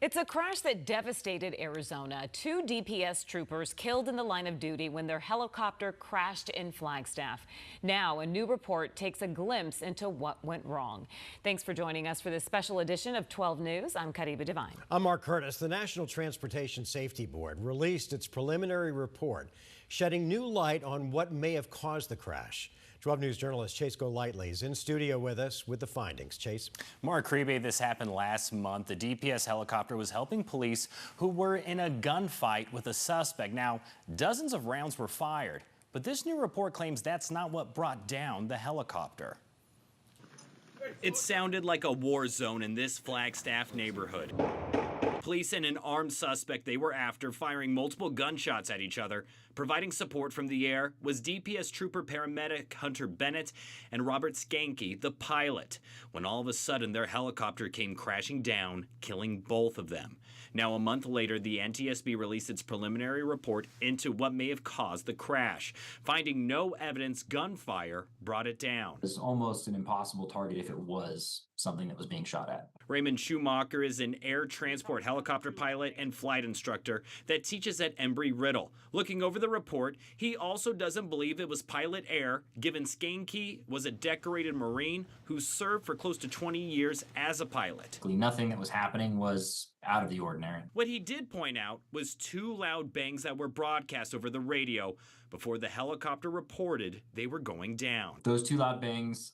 It's a crash that devastated Arizona. 2 DPS troopers killed in the line of duty when their helicopter crashed in Flagstaff. Now, a new report takes a glimpse into what went wrong. Thanks for joining us for this special edition of 12 News. I'm Kariba Devine. I'm Mark Curtis. The National Transportation Safety Board released its preliminary report, shedding new light on what may have caused the crash. 12 News journalist Chase Golightly is in studio with us with the findings. Chase. Mark Kriebe, this happened last month. The DPS helicopter was helping police who were in a gunfight with a suspect. Now, dozens of rounds were fired, but this new report claims that's not what brought down the helicopter. It sounded like a war zone in this Flagstaff neighborhood. Police and an armed suspect they were after firing multiple gunshots at each other. Providing support from the air was DPS trooper paramedic Hunter Bennett and Robert Skanke, the pilot, when all of a sudden their helicopter came crashing down, killing both of them. Now, a month later, the NTSB released its preliminary report into what may have caused the crash. Finding no evidence gunfire brought it down. It's almost an impossible target if it was something that was being shot at. Raymond Schumacher is an air transport helicopter pilot and flight instructor that teaches at Embry-Riddle. Looking over the report, he also doesn't believe it was pilot error, given Skanke was a decorated Marine who served for close to 20 years as a pilot. Nothing that was happening was out of the ordinary. What he did point out was 2 loud bangs that were broadcast over the radio before the helicopter reported they were going down. Those 2 loud bangs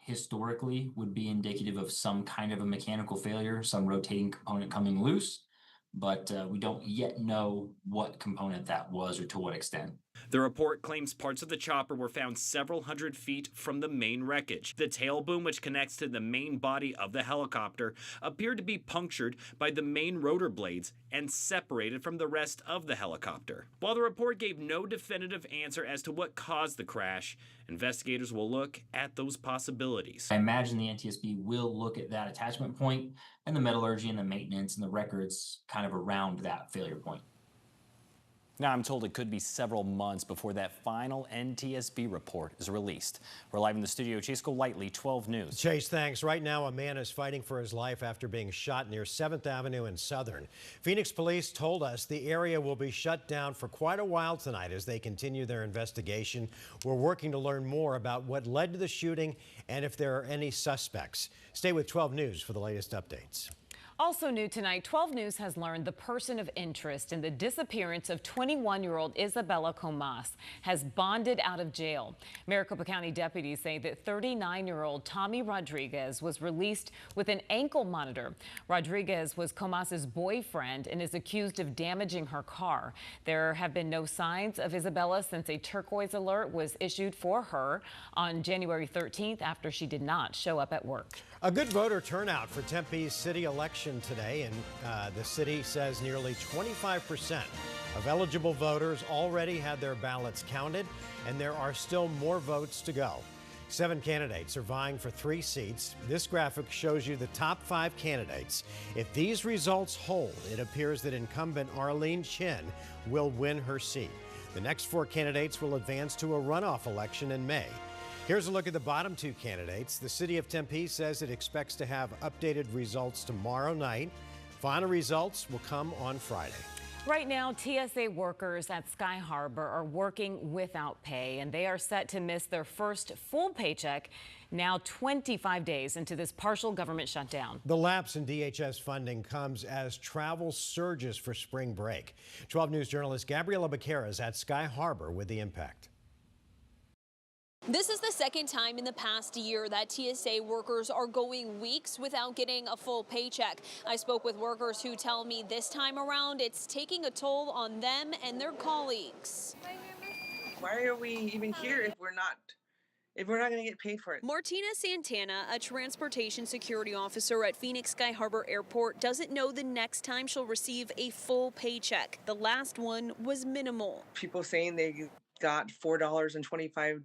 historically would be indicative of some kind of a mechanical failure, some rotating component coming loose, but we don't yet know what component that was or to what extent. The report claims parts of the chopper were found several hundred feet from the main wreckage. The tail boom, which connects to the main body of the helicopter, appeared to be punctured by the main rotor blades and separated from the rest of the helicopter. While the report gave no definitive answer as to what caused the crash, investigators will look at those possibilities. I imagine the NTSB will look at that attachment point and the metallurgy and the maintenance and the records kind of around that failure point. Now, I'm told it could be several months before that final NTSB report is released. We're live in the studio. Chase Golightly, 12 News. Chase, thanks. Right now, a man is fighting for his life after being shot near 7th Avenue in Southern. Phoenix police told us the area will be shut down for quite a while tonight as they continue their investigation. We're working to learn more about what led to the shooting and if there are any suspects. Stay with 12 News for the latest updates. Also new tonight, 12 News has learned the person of interest in the disappearance of 21-year-old Isabella Comas has bonded out of jail. Maricopa County deputies say that 39-year-old Tommy Rodriguez was released with an ankle monitor. Rodriguez was Comas's boyfriend and is accused of damaging her car. There have been no signs of Isabella since a turquoise alert was issued for her on January 13th after she did not show up at work. A good voter turnout for Tempe's city election today, and the city says nearly 25% of eligible voters already had their ballots counted, and there are still more votes to go. 7 candidates are vying for 3 seats. This graphic shows you the top 5 candidates. If these results hold, it appears that incumbent Arlene Chin will win her seat. The next 4 candidates will advance to a runoff election in May. Here's a look at the bottom 2 candidates. The city of Tempe says it expects to have updated results tomorrow night. Final results will come on Friday. Right now, TSA workers at Sky Harbor are working without pay, and they are set to miss their first full paycheck now 25 days into this partial government shutdown. The lapse in DHS funding comes as travel surges for spring break. 12 News journalist Gabriela Becerra is at Sky Harbor with the impact. This is the second time in the past year that TSA workers are going weeks without getting a full paycheck. I spoke with workers who tell me this time around it's taking a toll on them and their colleagues. Why are we even here if we're not going to get paid for it? Martina Santana, a transportation security officer at Phoenix Sky Harbor Airport, doesn't know the next time she'll receive a full paycheck. The last one was minimal. People saying they got $4.25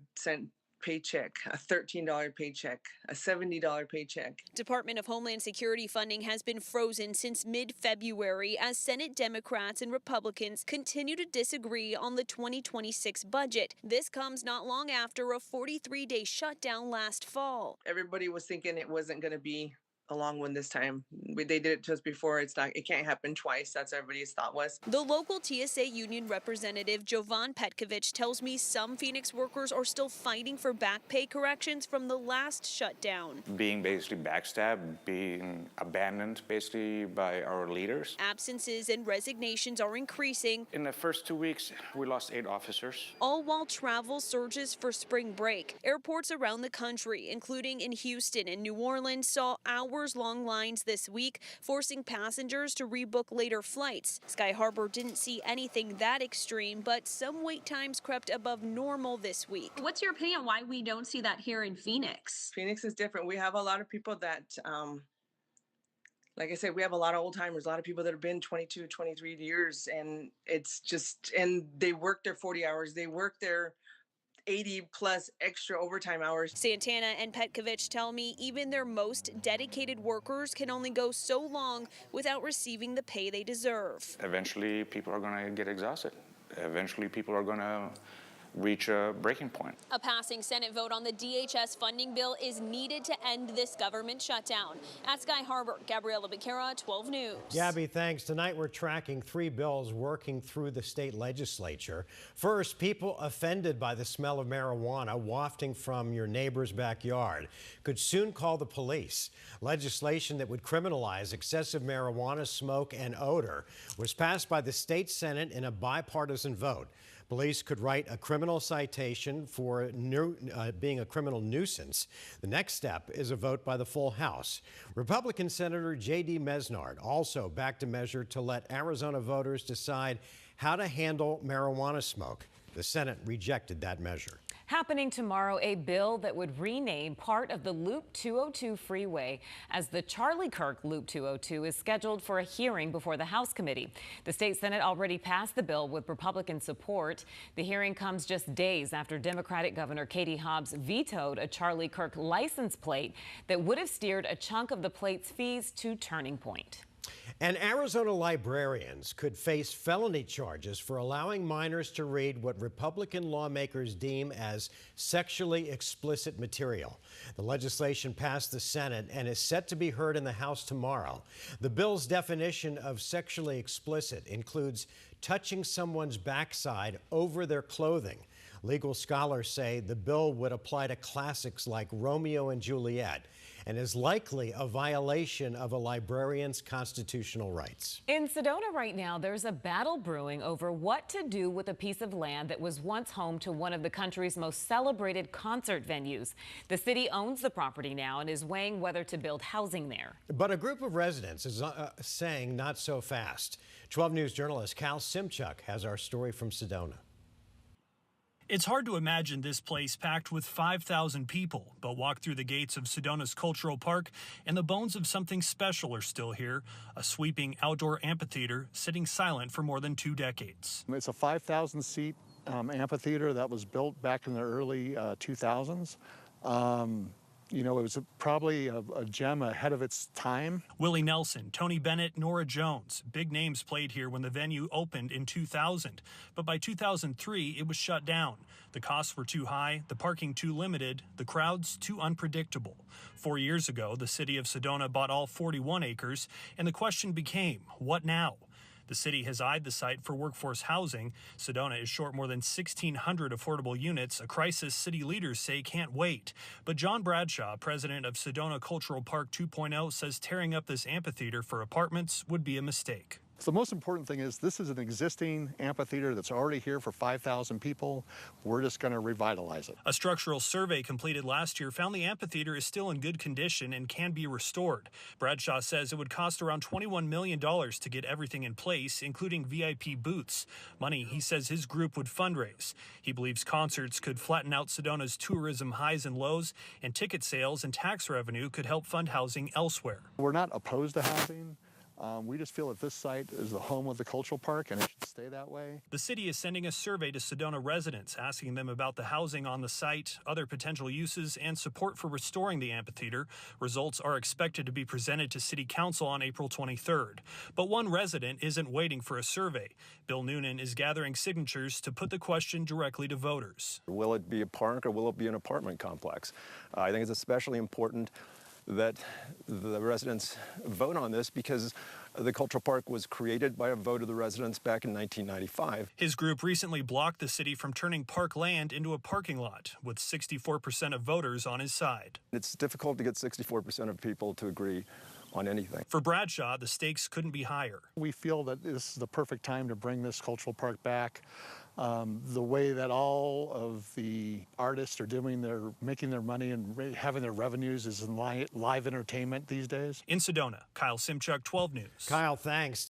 paycheck, a $13 paycheck, a $70 paycheck. Department of Homeland Security funding has been frozen since mid-February as Senate Democrats and Republicans continue to disagree on the 2026 budget. This comes not long after a 43-day shutdown last fall. Everybody was thinking it wasn't going to be a long one this time. They did it to us before. It can't happen twice. That's what everybody's thought was. The local TSA union representative, Jovan Petkovich, tells me some Phoenix workers are still fighting for back pay corrections from the last shutdown. Being basically backstabbed, being abandoned basically by our leaders. Absences and resignations are increasing. In the first 2 weeks, we lost 8 officers. All while travel surges for spring break. Airports around the country, including in Houston and New Orleans, saw hours-long lines this week, forcing passengers to rebook later flights. Sky Harbor didn't see anything that extreme, but some wait times crept above normal this week. What's your opinion why we don't see that here in Phoenix? Phoenix is different. We have a lot of people that, like I said, we have a lot of old timers, a lot of people that have been 22, 23 years, and and they work their 40 hours. They work their 80 plus extra overtime hours. Santana and Petkovich tell me even their most dedicated workers can only go so long without receiving the pay they deserve. Eventually, people are going to get exhausted. Eventually, people are going to reach a breaking point. A passing Senate vote on the DHS funding bill is needed to end this government shutdown. At Sky Harbor, Gabriela Becerra, 12 News. Gabby, thanks. Tonight we're tracking 3 bills working through the state legislature. First, people offended by the smell of marijuana wafting from your neighbor's backyard could soon call the police. Legislation that would criminalize excessive marijuana smoke and odor was passed by the state Senate in a bipartisan vote. Police could write a criminal citation for being a criminal nuisance. The next step is a vote by the full House. Republican Senator J.D. Mesnard also backed a measure to let Arizona voters decide how to handle marijuana smoke. The Senate rejected that measure. Happening tomorrow, a bill that would rename part of the Loop 202 freeway as the Charlie Kirk Loop 202 is scheduled for a hearing before the House committee. The state Senate already passed the bill with Republican support. The hearing comes just days after Democratic Governor Katie Hobbs vetoed a Charlie Kirk license plate that would have steered a chunk of the plate's fees to Turning Point. And Arizona librarians could face felony charges for allowing minors to read what Republican lawmakers deem as sexually explicit material. The legislation passed the Senate and is set to be heard in the House tomorrow. The bill's definition of sexually explicit includes touching someone's backside over their clothing. Legal scholars say the bill would apply to classics like Romeo and Juliet and is likely a violation of a librarian's constitutional rights. In Sedona right now, there's a battle brewing over what to do with a piece of land that was once home to one of the country's most celebrated concert venues. The city owns the property now and is weighing whether to build housing there. But a group of residents is saying not so fast. 12 News journalist Cal Simchuk has our story from Sedona. It's hard to imagine this place packed with 5,000 people, but walk through the gates of Sedona's Cultural Park and the bones of something special are still here, a sweeping outdoor amphitheater sitting silent for more than 2 decades. It's a 5,000-seat amphitheater that was built back in the early 2000s. You know, it was probably a gem ahead of its time. Willie Nelson, Tony Bennett, Nora Jones. Big names played here when the venue opened in 2000. But by 2003, it was shut down. The costs were too high, the parking too limited, the crowds too unpredictable. 4 years ago, the city of Sedona bought all 41 acres, and the question became, what now? The city has eyed the site for workforce housing. Sedona is short more than 1,600 affordable units, a crisis city leaders say can't wait. But John Bradshaw, president of Sedona Cultural Park 2.0, says tearing up this amphitheater for apartments would be a mistake. So the most important thing is this is an existing amphitheater that's already here for 5,000 people. We're just going to revitalize it. A structural survey completed last year found the amphitheater is still in good condition and can be restored. Bradshaw says it would cost around $21 million to get everything in place, including VIP booths. Money he says his group would fundraise. He believes concerts could flatten out Sedona's tourism highs and lows, and ticket sales and tax revenue could help fund housing elsewhere. We're not opposed to housing. We just feel that this site is the home of the cultural park and it should stay that way. The city is sending a survey to Sedona residents, asking them about the housing on the site, other potential uses, and support for restoring the amphitheater. Results are expected to be presented to City Council on April 23rd. But one resident isn't waiting for a survey. Bill Noonan is gathering signatures to put the question directly to voters. Will it be a park or will it be an apartment complex? I think it's especially important that the residents vote on this because the cultural park was created by a vote of the residents back in 1995. His group recently blocked the city from turning park land into a parking lot, with 64% of voters on his side. It's difficult to get 64% of people to agree on anything. For Bradshaw, the stakes couldn't be higher. We feel that this is the perfect time to bring this cultural park back. The way that all of the artists are making their money and having their revenues is in live entertainment these days. In Sedona, Kyle Simchuk, 12 News. Kyle, thanks.